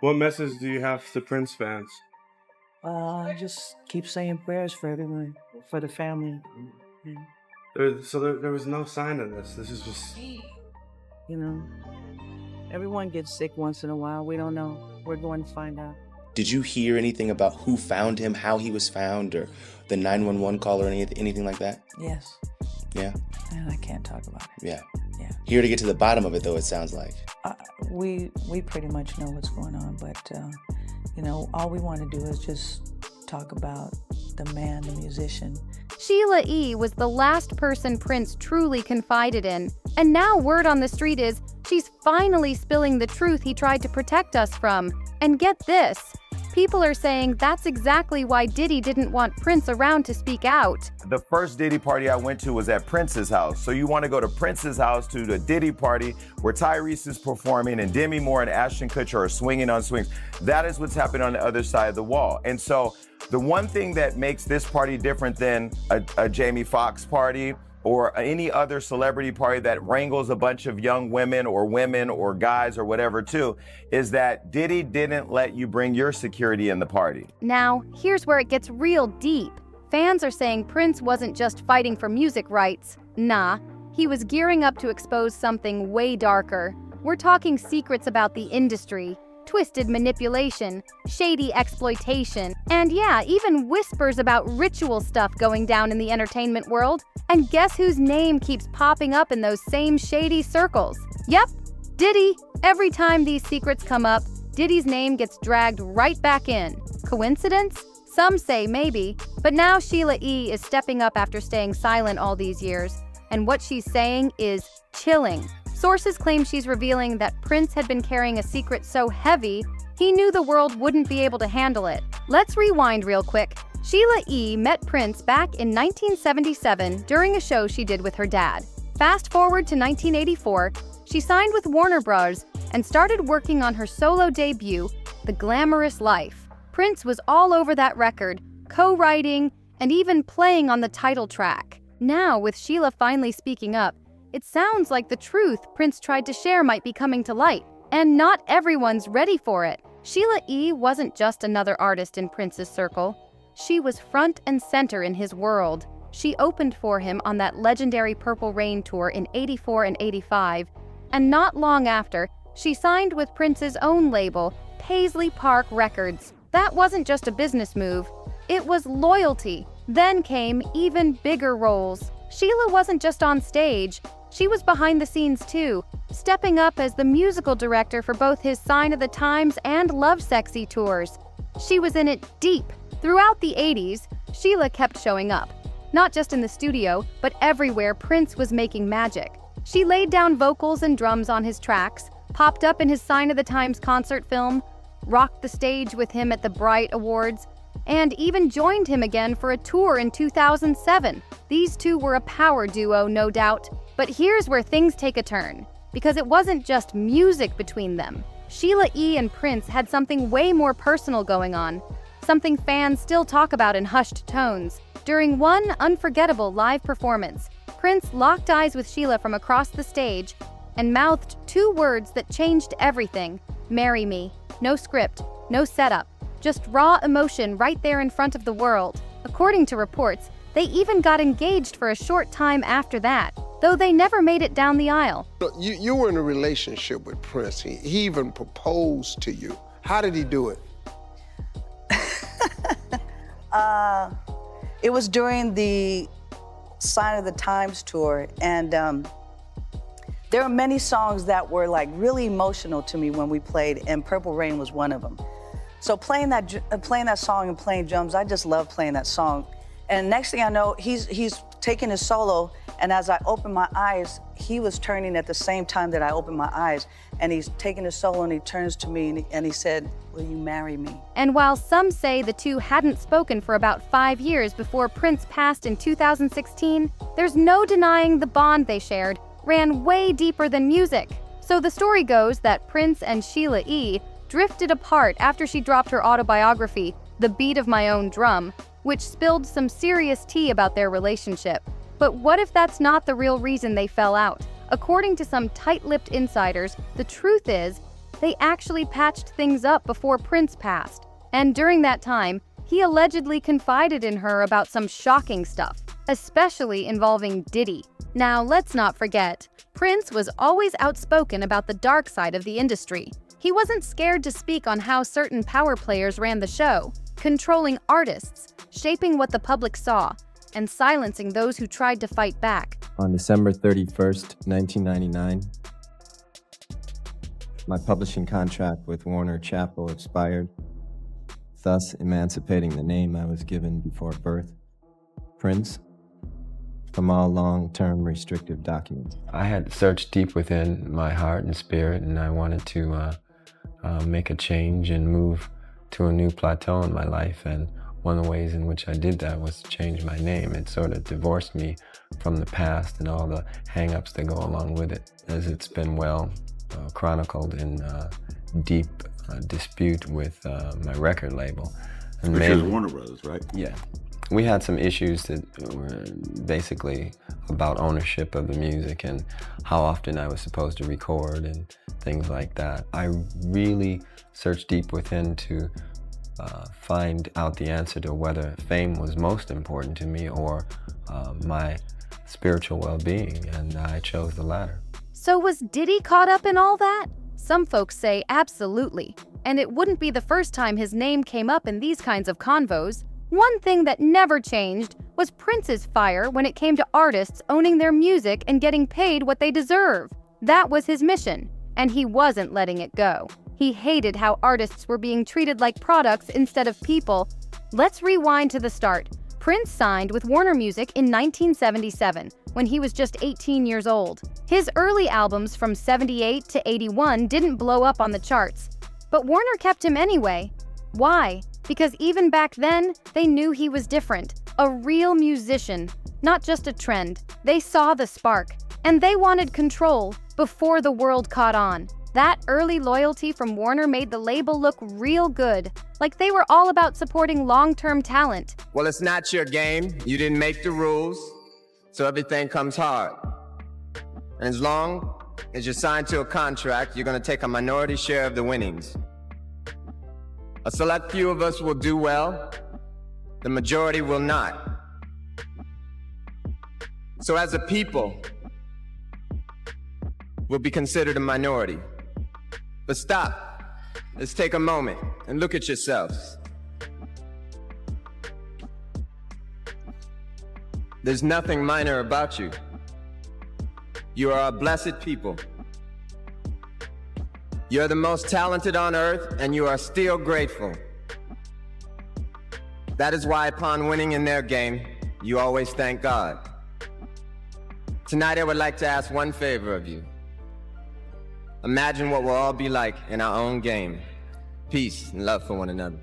What message do you have to Prince fans? Just keep saying prayers for everyone, for the family. Yeah. There was no sign of this. This is just. You know, everyone gets sick once in a while. We don't know. We're going to find out. Did you hear anything about who found him, how he was found, or the 911 call or anything like that? Yes. Yeah? And I can't talk about it. Yeah. Yeah. Here to get to the bottom of it, though, it sounds like. We pretty much know what's going on, but, all we want to do is just talk about the man, the musician. Sheila E. was the last person Prince truly confided in, and now word on the street is she's finally spilling the truth he tried to protect us from. And get this, people are saying that's exactly why Diddy didn't want Prince around to speak out. The first Diddy party I went to was at Prince's house. So you want to go to Prince's house to the Diddy party where Tyrese is performing and Demi Moore and Ashton Kutcher are swinging on swings. That is what's happening on the other side of the wall. And so the one thing that makes this party different than a Jamie Foxx party or any other celebrity party that wrangles a bunch of young women or guys or whatever too, is that Diddy didn't let you bring your security in the party. Now, here's where it gets real deep. Fans are saying Prince wasn't just fighting for music rights. Nah, he was gearing up to expose something way darker. We're talking secrets about the industry, twisted manipulation, shady exploitation, and yeah, even whispers about ritual stuff going down in the entertainment world. And guess whose name keeps popping up in those same shady circles? Yep, Diddy. Every time these secrets come up, Diddy's name gets dragged right back in. Coincidence? Some say maybe, but now Sheila E. is stepping up after staying silent all these years, and what she's saying is chilling. Sources claim she's revealing that Prince had been carrying a secret so heavy, he knew the world wouldn't be able to handle it. Let's rewind real quick. Sheila E. met Prince back in 1977 during a show she did with her dad. Fast forward to 1984, she signed with Warner Bros. And started working on her solo debut, The Glamorous Life. Prince was all over that record, co-writing, and even playing on the title track. Now, with Sheila finally speaking up, it sounds like the truth Prince tried to share might be coming to light, and not everyone's ready for it. Sheila E. wasn't just another artist in Prince's circle. She was front and center in his world. She opened for him on that legendary Purple Rain tour in '84 and '85, and not long after, she signed with Prince's own label, Paisley Park Records. That wasn't just a business move, it was loyalty. Then came even bigger roles. Sheila wasn't just on stage, she was behind the scenes too, stepping up as the musical director for both his Sign of the Times and Lovesexy tours. She was in it deep. Throughout the '80s, Sheila kept showing up. Not just in the studio, but everywhere Prince was making magic. She laid down vocals and drums on his tracks, popped up in his Sign of the Times concert film, rocked the stage with him at the Bright Awards, and even joined him again for a tour in 2007. These two were a power duo, no doubt. But here's where things take a turn, because it wasn't just music between them. Sheila E. and Prince had something way more personal going on, something fans still talk about in hushed tones. During one unforgettable live performance, Prince locked eyes with Sheila from across the stage and mouthed two words that changed everything: "Marry me." No script, no setup, just raw emotion right there in front of the world. According to reports, they even got engaged for a short time after that, though they never made it down the aisle. You were in a relationship with Prince. He even proposed to you. How did he do it? It was during the Sign of the Times tour, and there were many songs that were like really emotional to me when we played, and Purple Rain was one of them. So playing that song and playing drums, I just love playing that song. And next thing I know, he's taking his solo, and as I opened my eyes, he was turning at the same time that I opened my eyes, and he's taking his solo and he turns to me and he said, "Will you marry me?" And while some say the two hadn't spoken for about 5 years before Prince passed in 2016, there's no denying the bond they shared ran way deeper than music. So the story goes that Prince and Sheila E. drifted apart after she dropped her autobiography, The Beat of My Own Drum, which spilled some serious tea about their relationship. But what if that's not the real reason they fell out? According to some tight-lipped insiders, the truth is, They actually patched things up before Prince passed, and during that time, he allegedly confided in her about some shocking stuff, especially involving Diddy. Now, let's not forget, Prince was always outspoken about the dark side of the industry. He wasn't scared to speak on how certain power players ran the show, controlling artists, shaping what the public saw, and silencing those who tried to fight back. On December 31st, 1999, my publishing contract with Warner Chappell expired, thus emancipating the name I was given before birth, Prince, from all long-term restrictive documents. I had searched deep within my heart and spirit, and I wanted to make a change and move to a new plateau in my life. And one of the ways in which I did that was to change my name. It sort of divorced me from the past and all the hang-ups that go along with it, as it's been well chronicled in deep dispute with my record label. And which is Warner Brothers, right? Yeah. We had some issues that were basically about ownership of the music and how often I was supposed to record and things like that. I really searched deep within to find out the answer to whether fame was most important to me or my spiritual well-being, and I chose the latter. So was Diddy caught up in all that? Some folks say absolutely, and it wouldn't be the first time his name came up in these kinds of convos. One thing that never changed was Prince's fire when it came to artists owning their music and getting paid what they deserve. That was his mission, and he wasn't letting it go. He hated how artists were being treated like products instead of people. Let's rewind to the start. Prince signed with Warner Music in 1977, when he was just 18 years old. His early albums from 78 to 81 didn't blow up on the charts, but Warner kept him anyway. Why? Because even back then, they knew he was different, a real musician, not just a trend. They saw the spark, and they wanted control before the world caught on. That early loyalty from Warner made the label look real good, like they were all about supporting long-term talent. Well, it's not your game. You didn't make the rules, so everything comes hard. And as long as you're signed to a contract, you're going to take a minority share of the winnings. A select few of us will do well, the majority will not. So as a people, we'll be considered a minority. But stop. Let's take a moment and look at yourselves. There's nothing minor about you. You are a blessed people. You're the most talented on earth, and you are still grateful. That is why upon winning in their game, you always thank God. Tonight I would like to ask one favor of you. Imagine what we'll all be like in our own game. Peace and love for one another.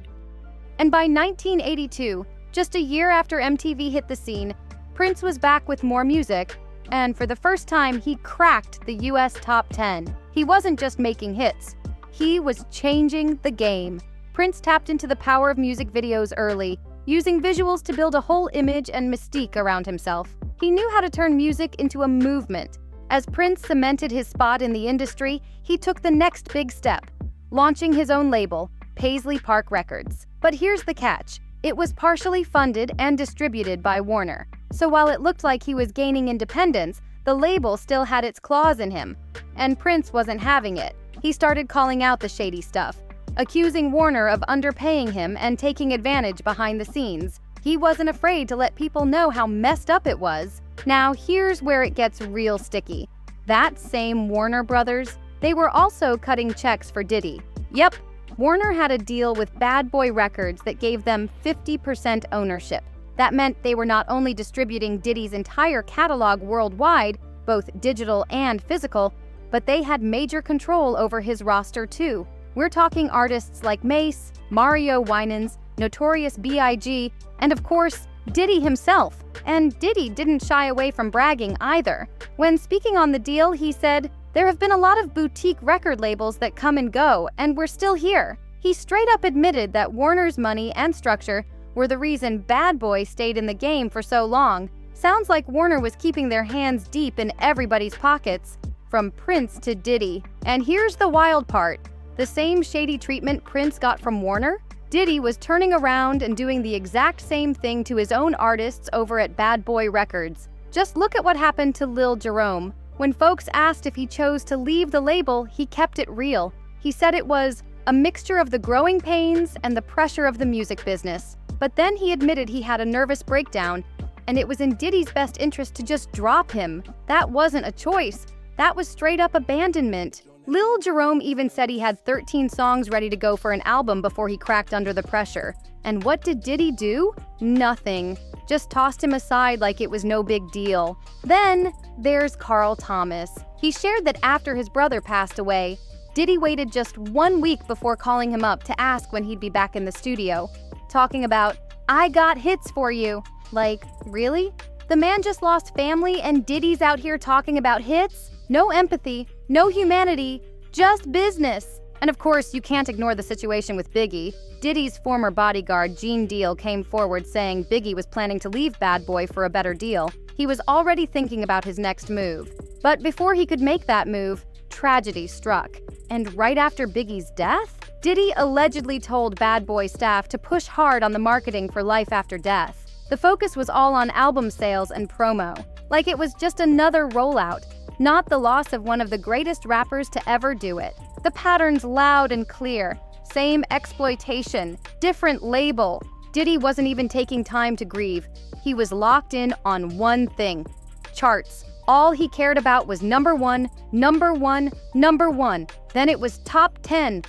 And by 1982, just a year after MTV hit the scene, Prince was back with more music, and for the first time, he cracked the US top 10. He wasn't just making hits, he was changing the game. Prince tapped into the power of music videos early, using visuals to build a whole image and mystique around himself. He knew how to turn music into a movement. As Prince cemented his spot in the industry, he took the next big step, launching his own label, Paisley Park Records. But here's the catch. It was partially funded and distributed by Warner. So while it looked like he was gaining independence, the label still had its claws in him. And Prince wasn't having it. He started calling out the shady stuff, accusing Warner of underpaying him and taking advantage behind the scenes. He wasn't afraid to let people know how messed up it was. Now, here's where it gets real sticky. That same Warner Brothers, they were also cutting checks for Diddy. Yep, Warner had a deal with Bad Boy Records that gave them 50% ownership. That meant they were not only distributing Diddy's entire catalog worldwide, both digital and physical, but they had major control over his roster too. We're talking artists like Mace, Mario Winans, Notorious B.I.G., and of course, Diddy himself. And Diddy didn't shy away from bragging either. When speaking on the deal, he said, "There have been a lot of boutique record labels that come and go, and we're still here." He straight up admitted that Warner's money and structure were the reason Bad Boy stayed in the game for so long. Sounds like Warner was keeping their hands deep in everybody's pockets, from Prince to Diddy. And here's the wild part. The same shady treatment Prince got from Warner? Diddy was turning around and doing the exact same thing to his own artists over at Bad Boy Records. Just look at what happened to Lil Jerome. When folks asked if he chose to leave the label, he kept it real. He said it was a mixture of the growing pains and the pressure of the music business. But then he admitted he had a nervous breakdown, and it was in Diddy's best interest to just drop him. That wasn't a choice. That was straight up abandonment. Lil Jerome even said he had 13 songs ready to go for an album before he cracked under the pressure. And what did Diddy do? Nothing. Just tossed him aside like it was no big deal. Then there's Carl Thomas. He shared that after his brother passed away, Diddy waited just 1 week before calling him up to ask when he'd be back in the studio, talking about, "I got hits for you." Like, really? The man just lost family and Diddy's out here talking about hits? No empathy, no humanity, just business. And of course, you can't ignore the situation with Biggie. Diddy's former bodyguard, Gene Deal, came forward saying Biggie was planning to leave Bad Boy for a better deal. He was already thinking about his next move. But before he could make that move, tragedy struck. And right after Biggie's death, Diddy allegedly told Bad Boy staff to push hard on the marketing for Life After Death. The focus was all on album sales and promo, like it was just another rollout, not the loss of one of the greatest rappers to ever do it. The pattern's loud and clear. Same exploitation, different label. Diddy wasn't even taking time to grieve. He was locked in on one thing: charts. All he cared about was number one, number one, number one. Then it was top 10,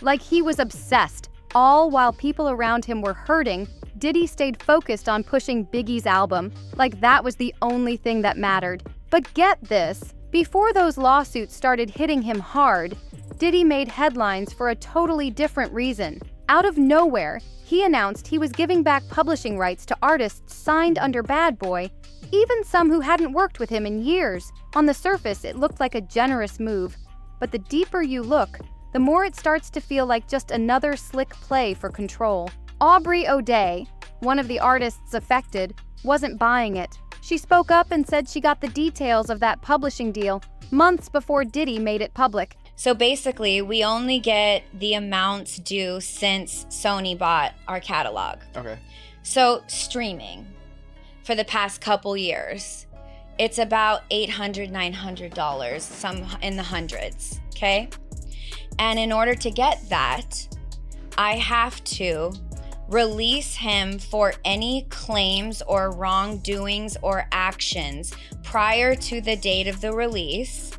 like he was obsessed. All while people around him were hurting, Diddy stayed focused on pushing Biggie's album, like that was the only thing that mattered. But get this, before those lawsuits started hitting him hard, Diddy made headlines for a totally different reason. Out of nowhere, he announced he was giving back publishing rights to artists signed under Bad Boy, even some who hadn't worked with him in years. On the surface, it looked like a generous move, but the deeper you look, the more it starts to feel like just another slick play for control. Aubrey O'Day, one of the artists affected, wasn't buying it. She spoke up and said she got the details of that publishing deal months before Diddy made it public. So basically, we only get the amounts due since Sony bought our catalog. Okay. So streaming for the past couple years, it's about $800, $900, some in the hundreds, okay? And in order to get that, I have to release him for any claims or wrongdoings or actions prior to the date of the release.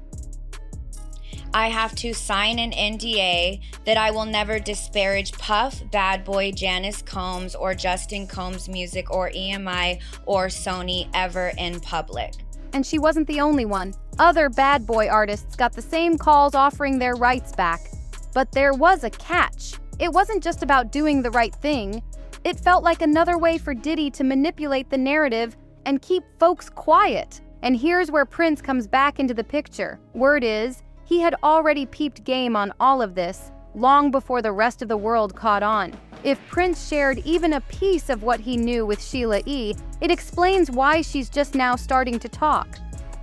I have to sign an NDA that I will never disparage Puff, Bad Boy, Janice Combs, or Justin Combs Music, or EMI, or Sony ever in public. And she wasn't the only one. Other Bad Boy artists got the same calls offering their rights back. But there was a catch. It wasn't just about doing the right thing. It felt like another way for Diddy to manipulate the narrative and keep folks quiet. And here's where Prince comes back into the picture. Word is, he had already peeped game on all of this, long before the rest of the world caught on. If Prince shared even a piece of what he knew with Sheila E, it explains why she's just now starting to talk.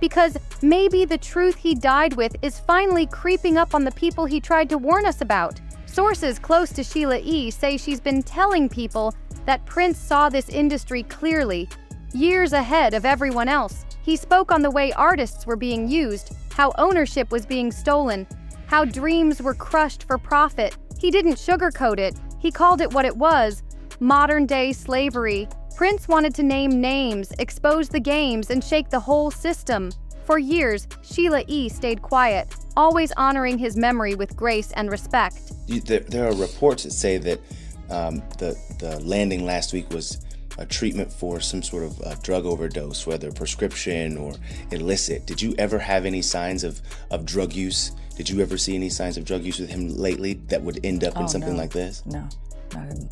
Because maybe the truth he died with is finally creeping up on the people he tried to warn us about. Sources close to Sheila E say she's been telling people that Prince saw this industry clearly, years ahead of everyone else. He spoke on the way artists were being used, how ownership was being stolen, how dreams were crushed for profit. He didn't sugarcoat it. He called it what it was, modern-day slavery. Prince wanted to name names, expose the games, and shake the whole system. For years, Sheila E stayed quiet, always honoring his memory with grace and respect. There are reports that say that the landing last week was a treatment for some sort of drug overdose, whether prescription or illicit. Did you ever have any signs of drug use? Did you ever see any signs of drug use with him lately that would end up in something like this? No.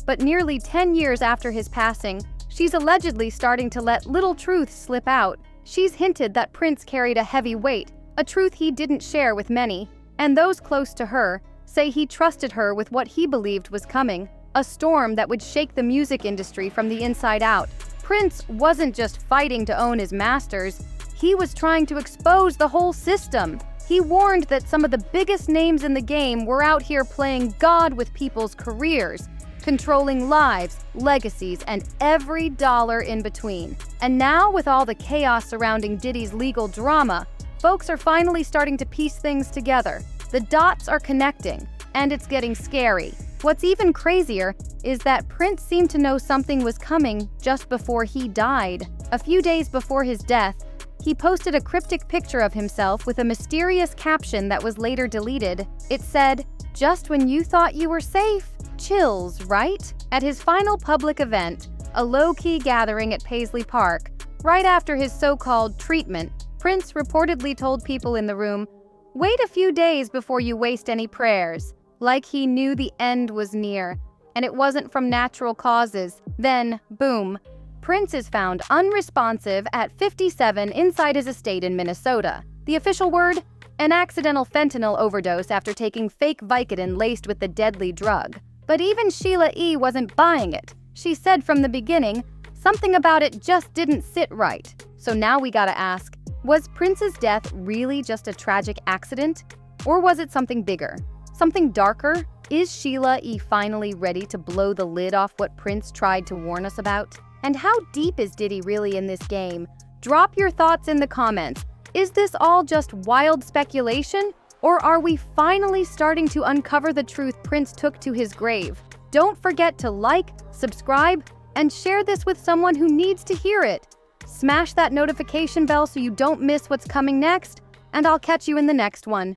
But nearly 10 years after his passing, she's allegedly starting to let little truths slip out. She's hinted that Prince carried a heavy weight, a truth he didn't share with many. And those close to her say he trusted her with what he believed was coming, a storm that would shake the music industry from the inside out. Prince wasn't just fighting to own his masters, he was trying to expose the whole system. He warned that some of the biggest names in the game were out here playing God with people's careers, controlling lives, legacies, and every dollar in between. And now, with all the chaos surrounding Diddy's legal drama, folks are finally starting to piece things together. The dots are connecting, and it's getting scary. What's even crazier is that Prince seemed to know something was coming just before he died. A few days before his death, he posted a cryptic picture of himself with a mysterious caption that was later deleted. It said, "Just when you thought you were safe. Chills, right?" At his final public event, a low-key gathering at Paisley Park, right after his so-called treatment, Prince reportedly told people in the room, "Wait a few days before you waste any prayers," like he knew the end was near, and it wasn't from natural causes. Then, boom, Prince is found unresponsive at 57 inside his estate in Minnesota. The official word? An accidental fentanyl overdose after taking fake Vicodin laced with the deadly drug. But even Sheila E wasn't buying it. She said from the beginning, something about it just didn't sit right. So now we gotta ask, was Prince's death really just a tragic accident? Or was it something bigger? Something darker? Is Sheila E finally ready to blow the lid off what Prince tried to warn us about? And how deep is Diddy really in this game? Drop your thoughts in the comments. Is this all just wild speculation? Or are we finally starting to uncover the truth Prince took to his grave? Don't forget to like, subscribe, and share this with someone who needs to hear it. Smash that notification bell so you don't miss what's coming next, and I'll catch you in the next one.